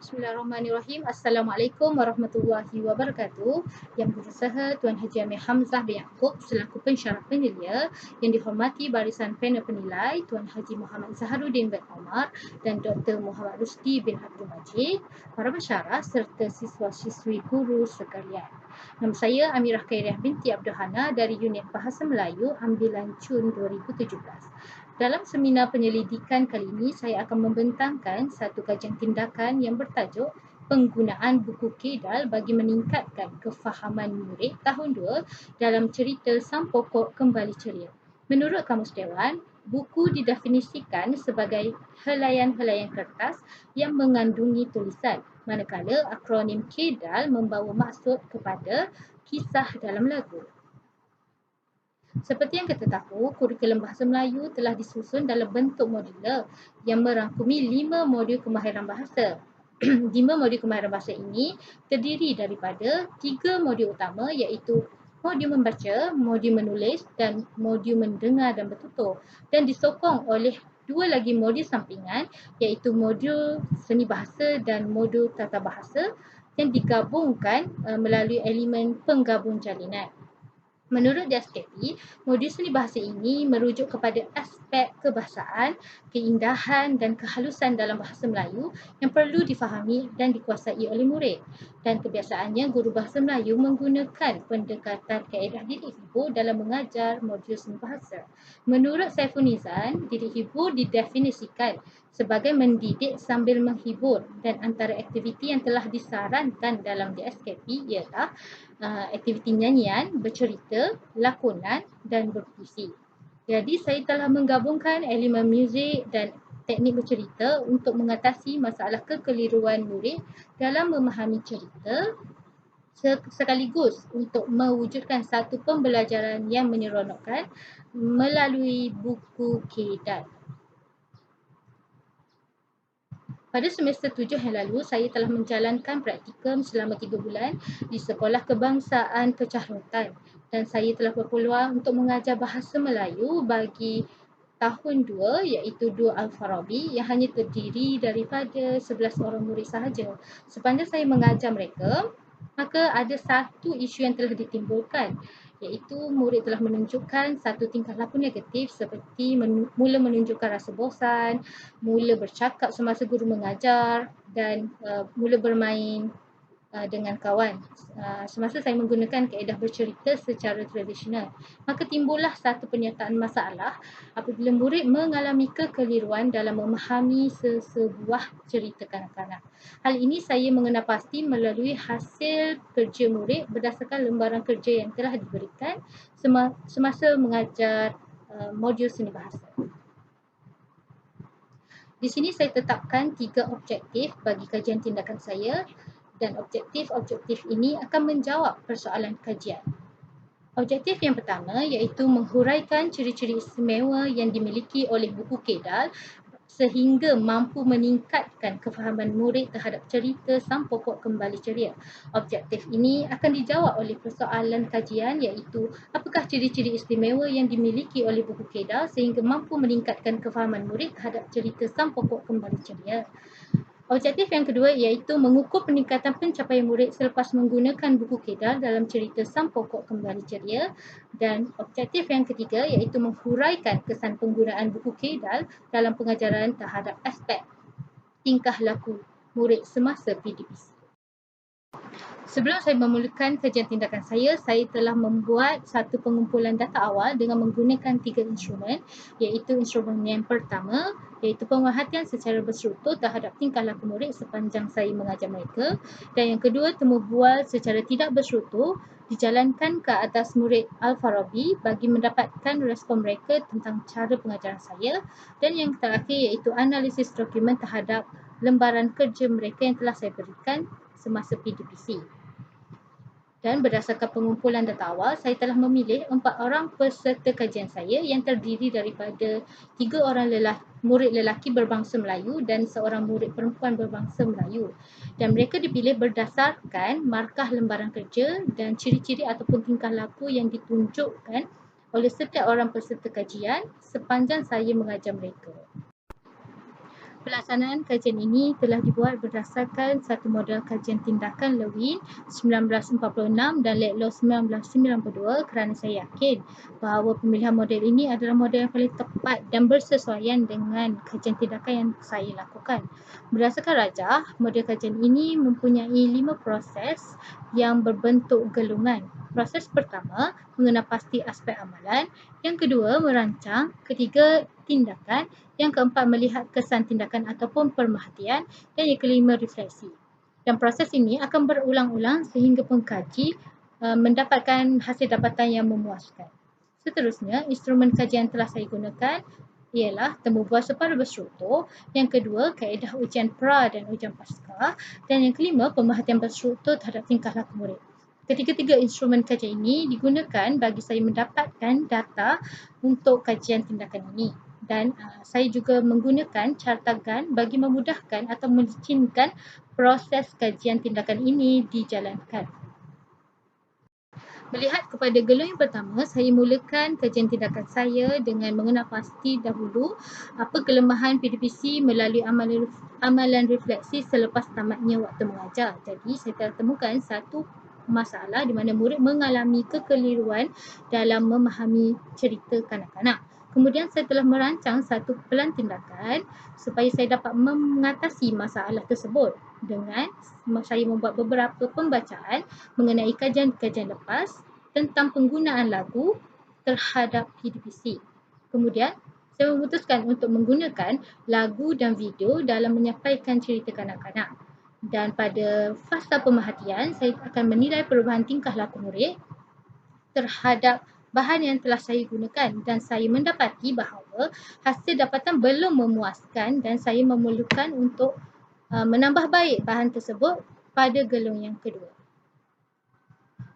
Bismillahirrahmanirrahim. Assalamualaikum warahmatullahi wabarakatuh. Yang berusaha Tuan Haji Amir Hamzah bin Yaakob selaku pensyarah penyelia, yang dihormati barisan panel penilai Tuan Haji Muhammad Zaharuddin bin Omar dan Dr. Muhammad Rusdi bin Abdul Majid, para pensyarah serta siswa-siswi guru sekalian. Nama saya Amirah Khairiah binti Abdul Hana dari Unit Bahasa Melayu Ambilan Cun 2017. Dalam seminar penyelidikan kali ini, saya akan membentangkan satu kajian tindakan yang bertajuk Penggunaan Buku Kedal bagi meningkatkan kefahaman murid tahun 2 dalam cerita Sang Pokok Kembali Ceria. Menurut Kamus Dewan, buku didefinisikan sebagai helaian-helaian kertas yang mengandungi tulisan, manakala akronim Kedal membawa maksud kepada kisah dalam lagu. Seperti yang kita tahu, kurikulum Bahasa Melayu telah disusun dalam bentuk modular yang merangkumi 5 modul kemahiran bahasa. 5 modul kemahiran bahasa ini terdiri daripada 3 modul utama iaitu modul membaca, modul menulis dan modul mendengar dan bertutur, dan disokong oleh 2 lagi modul sampingan iaitu modul seni bahasa dan modul tata bahasa yang digabungkan melalui elemen penggabung jalinan. Menurut DSKP, modul seni bahasa ini merujuk kepada aspek kebahasaan, keindahan dan kehalusan dalam bahasa Melayu yang perlu difahami dan dikuasai oleh murid. Dan kebiasaannya, guru bahasa Melayu menggunakan pendekatan kaedah didik hibur dalam mengajar modul seni bahasa. Menurut Saiful Nizam, didik hibur didefinisikan sebagai mendidik sambil menghibur, dan antara aktiviti yang telah disarankan dalam DSKP ialah aktiviti nyanyian, bercerita, lakonan dan berpuisi. Jadi saya telah menggabungkan elemen muzik dan teknik bercerita untuk mengatasi masalah kekeliruan murid dalam memahami cerita, sekaligus untuk mewujudkan satu pembelajaran yang menyeronokkan melalui buku Kedal. Pada semester 7 yang lalu, saya telah menjalankan praktikum selama 3 bulan di Sekolah Kebangsaan Pecah Rotan, dan saya telah berpeluang untuk mengajar bahasa Melayu bagi tahun 2 iaitu 2 Al-Farabi yang hanya terdiri daripada 11 orang murid sahaja. Sepanjang saya mengajar mereka, maka ada satu isu yang telah ditimbulkan, iaitu murid telah menunjukkan satu tingkah laku negatif seperti mula menunjukkan rasa bosan, mula bercakap semasa guru mengajar dan mula bermain dengan kawan semasa saya menggunakan kaedah bercerita secara tradisional. Maka timbullah satu pernyataan masalah apabila murid mengalami kekeliruan dalam memahami sebuah cerita kanak-kanak. Hal ini saya mengenal pasti melalui hasil kerja murid berdasarkan lembaran kerja yang telah diberikan semasa mengajar modul seni bahasa. Di sini saya tetapkan 3 objektif bagi kajian tindakan saya, dan objektif-objektif ini akan menjawab persoalan kajian. Objektif yang pertama iaitu menghuraikan ciri-ciri istimewa yang dimiliki oleh buku Kedal sehingga mampu meningkatkan kefahaman murid terhadap cerita Sang Pokok Kembali Ceria. Objektif ini akan dijawab oleh persoalan kajian iaitu apakah ciri-ciri istimewa yang dimiliki oleh buku Kedal sehingga mampu meningkatkan kefahaman murid terhadap cerita Sang Pokok Kembali Ceria. Objektif yang kedua iaitu mengukur peningkatan pencapaian murid selepas menggunakan buku Kedal dalam cerita Sang Pokok Kembali Ceria, dan objektif yang ketiga iaitu menghuraikan kesan penggunaan buku Kedal dalam pengajaran terhadap aspek tingkah laku murid semasa PDPC. Sebelum saya memulakan kajian tindakan saya telah membuat satu pengumpulan data awal dengan menggunakan 3 instrumen, iaitu instrumen yang pertama iaitu pemerhatian secara berstruktur terhadap tingkah laku murid sepanjang saya mengajar mereka, dan yang kedua temu bual secara tidak berstruktur dijalankan ke atas murid Al-Farabi bagi mendapatkan respon mereka tentang cara pengajaran saya, dan yang terakhir iaitu analisis dokumen terhadap lembaran kerja mereka yang telah saya berikan semasa PDPC. Dan berdasarkan pengumpulan data awal, saya telah memilih 4 orang peserta kajian saya yang terdiri daripada 3 orang murid lelaki berbangsa Melayu dan seorang murid perempuan berbangsa Melayu. Dan mereka dipilih berdasarkan markah lembaran kerja dan ciri-ciri ataupun tingkah laku yang ditunjukkan oleh setiap orang peserta kajian sepanjang saya mengajar mereka. Pelaksanaan kajian ini telah dibuat berdasarkan satu model kajian tindakan Lewin 1946 dan Laidlaw 1992 kerana saya yakin bahawa pemilihan model ini adalah model yang paling tepat dan bersesuaian dengan kajian tindakan yang saya lakukan. Berdasarkan rajah, model kajian ini mempunyai 5 proses yang berbentuk gelungan. Proses pertama, mengenal pasti aspek amalan. Yang kedua, merancang. Ketiga, tindakan. Yang keempat, melihat kesan tindakan ataupun pemerhatian. Dan yang kelima, refleksi. Dan proses ini akan berulang-ulang sehingga pengkaji mendapatkan hasil dapatan yang memuaskan. Seterusnya, instrumen kajian telah saya gunakan ialah temu bual separuh berstruktur. Yang kedua, kaedah ujian pra dan ujian pasca. Dan yang kelima, pemerhatian berstruktur terhadap tingkah laku murid. Ketiga-tiga instrumen kajian ini digunakan bagi saya mendapatkan data untuk kajian tindakan ini. Dan saya juga menggunakan cartagan bagi memudahkan atau melicinkan proses kajian tindakan ini dijalankan. Melihat kepada gelung yang pertama, saya mulakan kajian tindakan saya dengan mengenal pasti dahulu apa kelemahan PDPC melalui amalan refleksi selepas tamatnya waktu mengajar. Jadi, saya telah temukan satu masalah di mana murid mengalami kekeliruan dalam memahami cerita kanak-kanak. Kemudian saya telah merancang satu pelan tindakan supaya saya dapat mengatasi masalah tersebut dengan saya membuat beberapa pembacaan mengenai kajian-kajian lepas tentang penggunaan lagu terhadap PDPC. Kemudian, saya memutuskan untuk menggunakan lagu dan video dalam menyampaikan cerita kanak-kanak. Dan pada fasa pemerhatian, saya akan menilai perubahan tingkah laku murid terhadap bahan yang telah saya gunakan dan saya mendapati bahawa hasil dapatan belum memuaskan dan saya memerlukan untuk menambah baik bahan tersebut pada gelung yang kedua.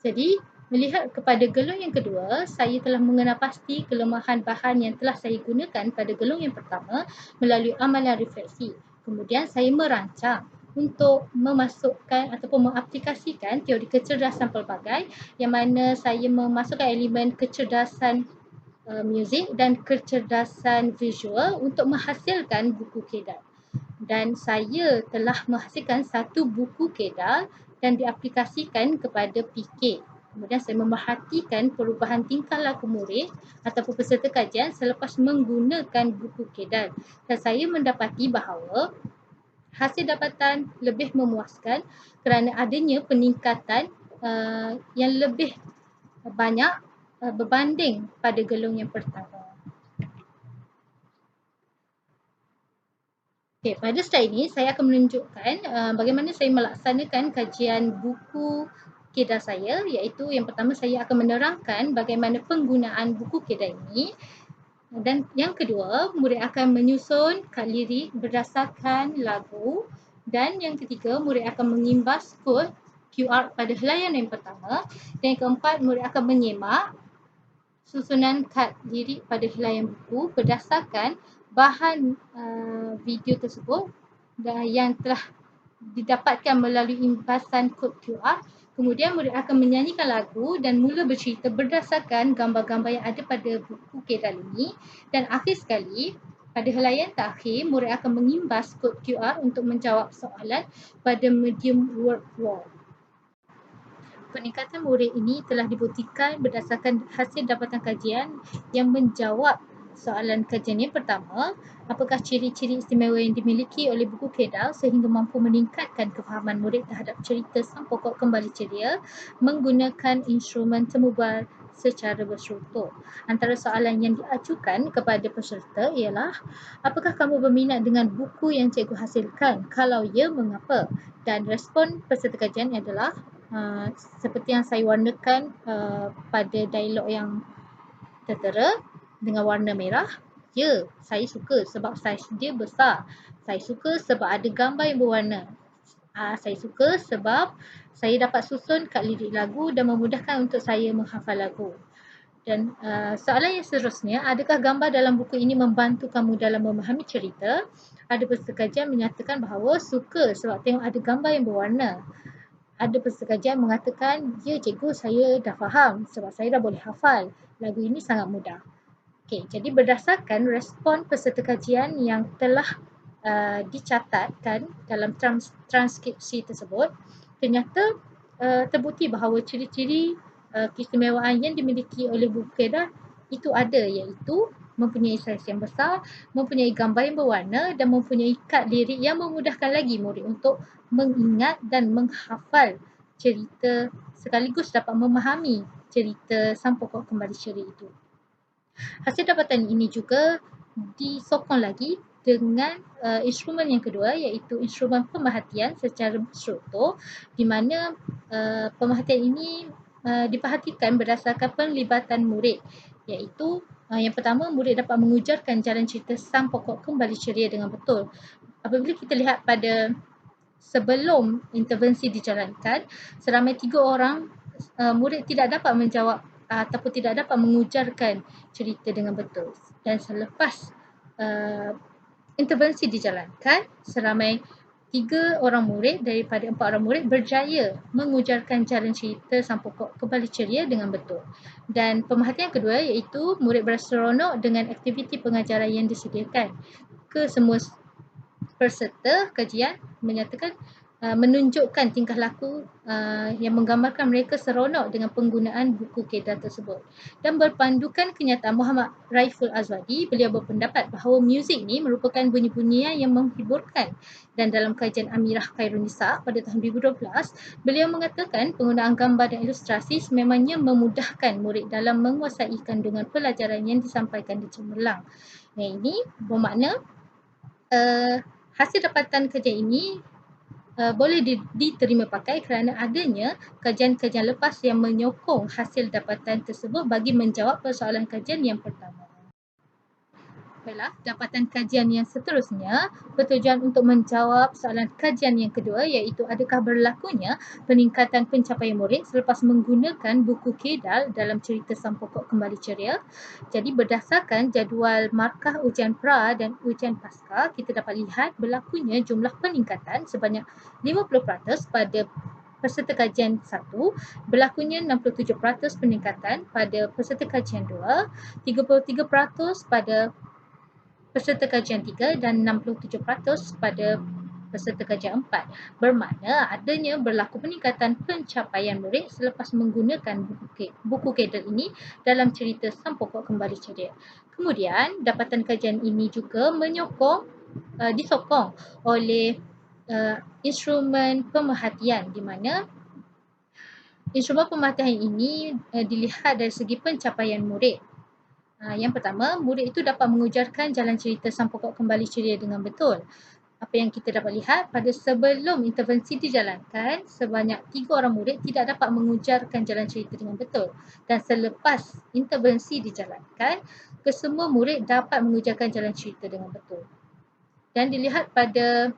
Jadi, melihat kepada gelung yang kedua, saya telah mengenal pasti kelemahan bahan yang telah saya gunakan pada gelung yang pertama melalui amalan refleksi. Kemudian saya merancang untuk memasukkan ataupun mengaplikasikan teori kecerdasan pelbagai yang mana saya memasukkan elemen kecerdasan muzik dan kecerdasan visual untuk menghasilkan buku kedal. Dan saya telah menghasilkan satu buku kedal dan diaplikasikan kepada PK. Kemudian saya memerhatikan perubahan tingkah laku murid ataupun peserta kajian selepas menggunakan buku kedal. Dan saya mendapati bahawa hasil dapatan lebih memuaskan kerana adanya peningkatan yang lebih banyak berbanding pada gelung yang pertama. Okay, pada slide ini saya akan menunjukkan bagaimana saya melaksanakan kajian buku kedal saya, iaitu yang pertama saya akan menerangkan bagaimana penggunaan buku kedal ini. Dan yang kedua, murid akan menyusun kad lirik berdasarkan lagu. Dan yang ketiga, murid akan mengimbas kod QR pada helaian yang pertama. Dan yang keempat, murid akan menyemak susunan kad lirik pada helaian buku berdasarkan bahan video tersebut yang telah didapatkan melalui imbasan kod QR. Kemudian murid akan menyanyikan lagu dan mula bercerita berdasarkan gambar-gambar yang ada pada buku kedal ini. Dan akhir sekali, pada helaian terakhir, murid akan mengimbas kod QR untuk menjawab soalan pada medium word wall. Peningkatan murid ini telah dibuktikan berdasarkan hasil dapatan kajian yang menjawab soalan kajian yang pertama, apakah ciri-ciri istimewa yang dimiliki oleh buku kedal sehingga mampu meningkatkan kefahaman murid terhadap cerita Sang Pokok Kembali Ceria menggunakan instrumen temu bual secara berstruktur. Antara soalan yang diajukan kepada peserta ialah, apakah kamu berminat dengan buku yang cikgu hasilkan? Kalau ya, mengapa? Dan respon peserta kajian adalah seperti yang saya warnakan pada dialog yang tertera dengan warna merah. Ya, saya suka sebab saiz dia besar. Saya suka sebab ada gambar yang berwarna. Saya suka sebab saya dapat susun kad lirik lagu dan memudahkan untuk saya menghafal lagu. Dan soalan yang seterusnya, adakah gambar dalam buku ini membantu kamu dalam memahami cerita? Ada peserta kajian menyatakan bahawa suka sebab tengok ada gambar yang berwarna. Ada peserta kajian mengatakan, ya cikgu, saya dah faham sebab saya dah boleh hafal. Lagu ini sangat mudah. Okey, jadi berdasarkan respon peserta kajian yang telah dicatatkan dalam transkripsi tersebut, ternyata terbukti bahawa ciri-ciri keistimewaan yang dimiliki oleh buku kedah itu ada, iaitu mempunyai saiz yang besar, mempunyai gambar yang berwarna dan mempunyai kad lirik yang memudahkan lagi murid untuk mengingat dan menghafal cerita sekaligus dapat memahami cerita Sang Pokok Kembali Ceria itu. Hasil dapatan ini juga disokong lagi dengan instrumen yang kedua, iaitu instrumen pemerhatian secara struktur, di mana pemerhatian ini diperhatikan berdasarkan penglibatan murid, iaitu yang pertama, murid dapat mengujarkan jalan cerita Sang Pokok Kembali Ceria dengan betul. Apabila kita lihat pada sebelum intervensi dijalankan, seramai 3 orang murid tidak dapat menjawab ataupun tidak dapat mengujarkan cerita dengan betul. Dan selepas intervensi dijalankan, seramai 3 orang murid daripada 4 orang murid berjaya mengujarkan jalan cerita Sang Pokok Kembali Ceria dengan betul. Dan pemerhatian kedua, iaitu murid berseronok dengan aktiviti pengajaran yang disediakan. Kesemua peserta kajian menyatakan menunjukkan tingkah laku yang menggambarkan mereka seronok dengan penggunaan buku kedah tersebut. Dan berpandukan kenyataan Muhammad Raiful Azwadi, beliau berpendapat bahawa muzik ini merupakan bunyi-bunyian yang menghiburkan. Dan dalam kajian Amirah Khairunisa pada tahun 2012, beliau mengatakan penggunaan gambar dan ilustrasi sememangnya memudahkan murid dalam menguasai kandungan pelajaran yang disampaikan di cemerlang. Ini bermakna hasil dapatan kajian ini boleh diterima pakai kerana adanya kajian-kajian lepas yang menyokong hasil dapatan tersebut bagi menjawab persoalan kajian yang pertama. Baiklah, dapatan kajian yang seterusnya bertujuan untuk menjawab soalan kajian yang kedua, iaitu adakah berlakunya peningkatan pencapaian murid selepas menggunakan buku kedal dalam cerita Sang Pokok Kembali Ceria. Jadi berdasarkan jadual markah ujian pra dan ujian pasca, kita dapat lihat berlakunya jumlah peningkatan sebanyak 50% pada peserta kajian 1, berlakunya 67% peningkatan pada peserta kajian 2, 33% pada peserta kajian 3 dan 67% pada peserta kajian 4. Bermakna adanya berlaku peningkatan pencapaian murid selepas menggunakan buku kedal ini dalam cerita Sang Pokok Kembali Ceria. Kemudian, dapatan kajian ini juga disokong oleh instrumen pemerhatian, di mana instrumen pemerhatian ini dilihat dari segi pencapaian murid. Yang pertama, murid itu dapat mengujarkan jalan cerita Sang Pokok Kembali Ceria dengan betul. Apa yang kita dapat lihat, pada sebelum intervensi dijalankan, sebanyak 3 orang murid tidak dapat mengujarkan jalan cerita dengan betul. Dan selepas intervensi dijalankan, kesemua murid dapat mengujarkan jalan cerita dengan betul. Dan dilihat pada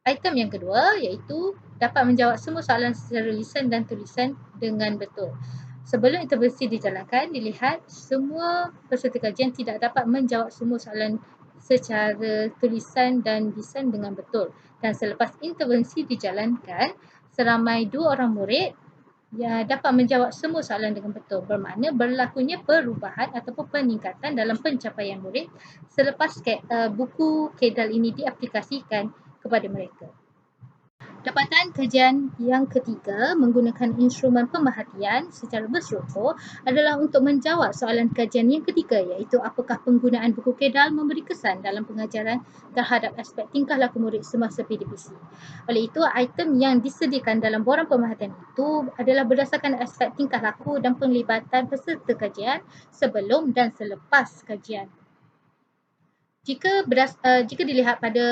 item yang kedua, iaitu dapat menjawab semua soalan secara lisan dan tulisan dengan betul. Sebelum intervensi dijalankan, dilihat semua peserta kajian tidak dapat menjawab semua soalan secara tulisan dan lisan dengan betul. Dan selepas intervensi dijalankan, seramai 2 orang murid dapat menjawab semua soalan dengan betul. Bermakna berlakunya perubahan ataupun peningkatan dalam pencapaian murid selepas buku kedal ini diaplikasikan kepada mereka. Dapatan kajian yang ketiga menggunakan instrumen pemerhatian secara berstruktur adalah untuk menjawab soalan kajian yang ketiga, iaitu apakah penggunaan buku kedal memberi kesan dalam pengajaran terhadap aspek tingkah laku murid semasa PDPC. Oleh itu, item yang disediakan dalam borang pemerhatian itu adalah berdasarkan aspek tingkah laku dan penglibatan peserta kajian sebelum dan selepas kajian. Jika dilihat pada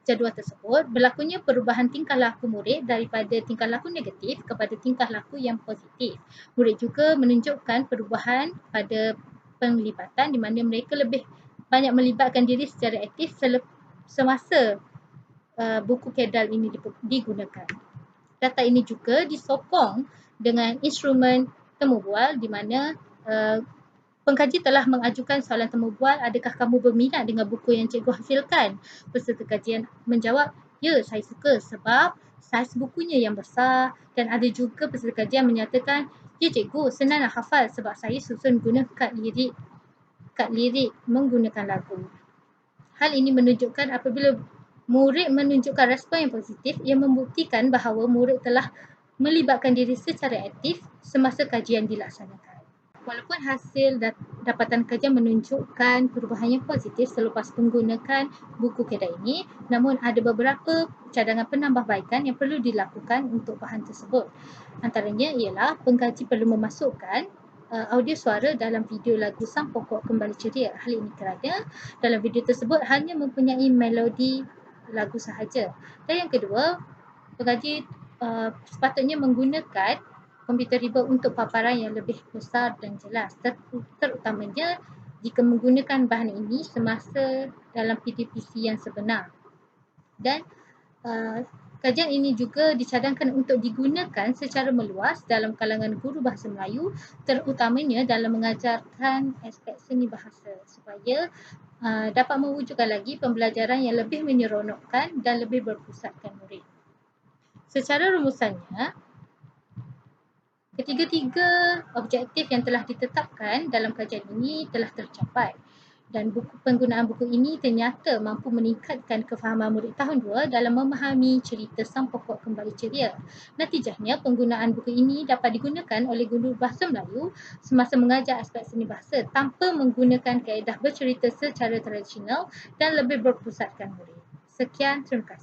jadual tersebut, berlakunya perubahan tingkah laku murid daripada tingkah laku negatif kepada tingkah laku yang positif. Murid juga menunjukkan perubahan pada penglibatan, di mana mereka lebih banyak melibatkan diri secara aktif semasa buku kedal ini digunakan. Data ini juga disokong dengan instrumen temu bual, di mana pengkaji telah mengajukan soalan temu bual, adakah kamu berminat dengan buku yang cikgu hasilkan? Peserta kajian menjawab, ya, saya suka sebab saiz bukunya yang besar. Dan ada juga peserta kajian menyatakan, ya cikgu, senang nak hafal sebab saya susun guna kad lirik menggunakan lagu. Hal ini menunjukkan apabila murid menunjukkan respon yang positif, ia membuktikan bahawa murid telah melibatkan diri secara aktif semasa kajian dilaksanakan. Walaupun hasil dapatan kajian menunjukkan perubahan yang positif selepas menggunakan buku kedai ini, namun ada beberapa cadangan penambahbaikan yang perlu dilakukan untuk bahan tersebut. Antaranya ialah pengkaji perlu memasukkan audio suara dalam video lagu Sang Pokok Kembali Ceria. Hal ini kerana dalam video tersebut hanya mempunyai melodi lagu sahaja. Dan yang kedua, pengkaji sepatutnya menggunakan komputer riba untuk paparan yang lebih besar dan jelas, terutamanya jika menggunakan bahan ini semasa dalam PTPC yang sebenar. Dan kajian ini juga dicadangkan untuk digunakan secara meluas dalam kalangan guru bahasa Melayu, terutamanya dalam mengajarkan aspek seni bahasa supaya dapat mewujudkan lagi pembelajaran yang lebih menyeronokkan dan lebih berpusatkan murid. Secara rumusannya, ketiga-tiga objektif yang telah ditetapkan dalam kajian ini telah tercapai dan penggunaan buku ini ternyata mampu meningkatkan kefahaman murid tahun 2 dalam memahami cerita Sang Pokok Kembali Ceria. Natijahnya, penggunaan buku ini dapat digunakan oleh guru bahasa Melayu semasa mengajar aspek seni bahasa tanpa menggunakan kaedah bercerita secara tradisional dan lebih berpusatkan murid. Sekian, terima kasih.